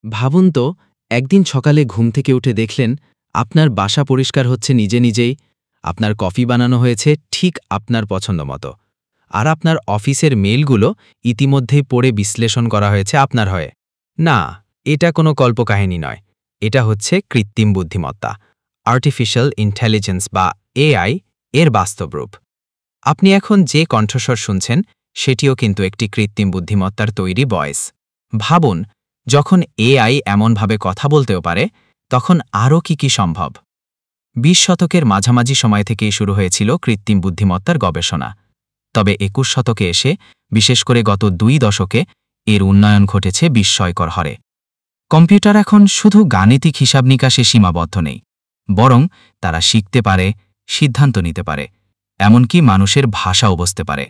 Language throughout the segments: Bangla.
ভাবুন তো, একদিন সকালে ঘুম থেকে উঠে দেখলেন আপনার বাসা পরিষ্কার হচ্ছে নিজে নিজেই, আপনার কফি বানানো হয়েছে ঠিক আপনার পছন্দ মতো, আর আপনার অফিসের মেইলগুলো ইতিমধ্যেই পড়ে বিশ্লেষণ করা হয়েছে আপনার হয়ে। না, এটা কোনো কল্পকাহিনী নয়। এটা হচ্ছে কৃত্রিম বুদ্ধিমত্তা, আর্টিফিশিয়াল ইন্টেলিজেন্স বা এআই এর বাস্তব রূপ। আপনি এখন যে কণ্ঠস্বর শুনছেন সেটিও কিন্তু একটি কৃত্রিম বুদ্ধিমত্তার তৈরি ভয়েস। ভাবুন, যখন এআই এমনভাবে কথা বলতেও পারে, তখন আরও কি সম্ভব। ২০ শতকের মাঝামাঝি সময় থেকেই শুরু হয়েছিল কৃত্রিম বুদ্ধিমত্তার গবেষণা। তবে ২১ শতকে এসে, বিশেষ করে গত ২ দশকে, এর উন্নয়ন ঘটেছে বিস্ময়কর হারে। কম্পিউটার এখন শুধু গাণিতিক হিসাব নিকাশে সীমাবদ্ধ নেই, বরং তারা শিখতে পারে, সিদ্ধান্ত নিতে পারে, এমনকি মানুষের ভাষাও বুঝতে পারে।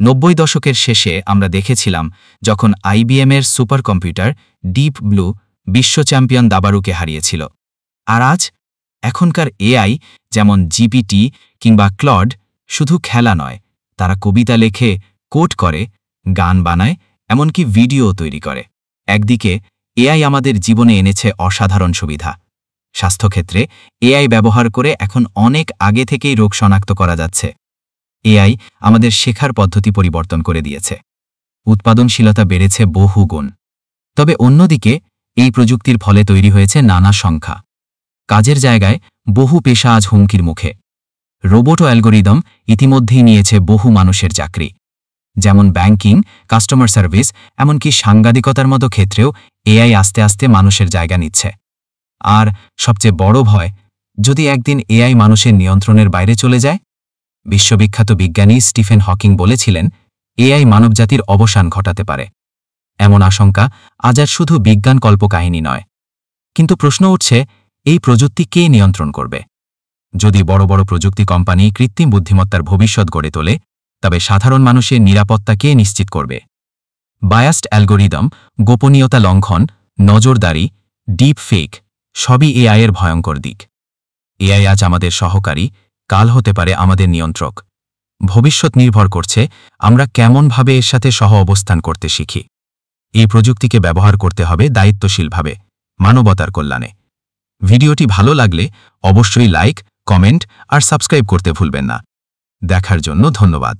৯০ দশকের শেষে আমরা দেখেছিলাম যখন আইবিএমের সুপার কম্পিউটার ডিপ ব্লু বিশ্ব চ্যাম্পিয়ন দাবারুকে হারিয়েছিল। আর আজ এখনকার এআই, যেমন জিপিটি কিংবা ক্লড, শুধু খেলা নয়, তারা কবিতা লেখে, কোড করে, গান বানায়, এমনকি ভিডিও তৈরি করে। একদিকে এআই আমাদের জীবনে এনেছে অসাধারণ সুবিধা। স্বাস্থ্যক্ষেত্রে এআই ব্যবহার করে এখন অনেক আগে থেকেই রোগ শনাক্ত করা যাচ্ছে। এআই আমাদের শেখার পদ্ধতি পরিবর্তন করে দিয়েছে, উৎপাদনশীলতা বেড়েছে বহু গুণ। তবে অন্যদিকে এই প্রযুক্তির ফলে তৈরি হয়েছে নানা সংখ্যা। কাজের জায়গায় বহু পেশা আজ হুমকির মুখে। রোবট ও অ্যালগোরিদম ইতিমধ্যেই নিয়েছে বহু মানুষের চাকরি, যেমন ব্যাংকিং, কাস্টমার সার্ভিস, এমনকি সাংবাদিকতার মতো ক্ষেত্রেও এআই আস্তে আস্তে মানুষের জায়গা নিচ্ছে। আর সবচেয়ে বড় ভয়, যদি একদিন এআই মানুষের নিয়ন্ত্রণের বাইরে চলে যায়। বিশ্ববিখ্যাত বিজ্ঞানী স্টিফেন হকিং বলেছিলেন, এআই মানবজাতির অবসান ঘটাতে পারে। এমন আশঙ্কা আজ আর শুধু বিজ্ঞান কল্পকাহিনী নয়। কিন্তু প্রশ্ন উঠছে, এই প্রযুক্তি কে নিয়ন্ত্রণ করবে? যদি বড় বড় প্রযুক্তি কোম্পানি কৃত্রিম বুদ্ধিমত্তার ভবিষ্যৎ গড়ে তোলে, তবে সাধারণ মানুষের নিরাপত্তা কে নিশ্চিত করবে? বায়াসড অ্যালগোরিদম, গোপনীয়তা লঙ্ঘন, নজরদারি, ডিপ ফেক, সবই এআইয়ের ভয়ঙ্কর দিক। এআই আজ আমাদের সহকারী, কাল হতে পারে আমাদের নিয়ন্ত্রক। ভবিষ্যৎ নির্ভর করছে আমরা কেমনভাবে এর সাথে সহ অবস্থান করতে শিখি। এই প্রযুক্তিকে ব্যবহার করতে হবে দায়িত্বশীলভাবে, মানবতার কল্যাণে। ভিডিওটি ভালো লাগলে অবশ্যই লাইক, কমেন্ট আর সাবস্ক্রাইব করতে ভুলবেন না। দেখার জন্য ধন্যবাদ।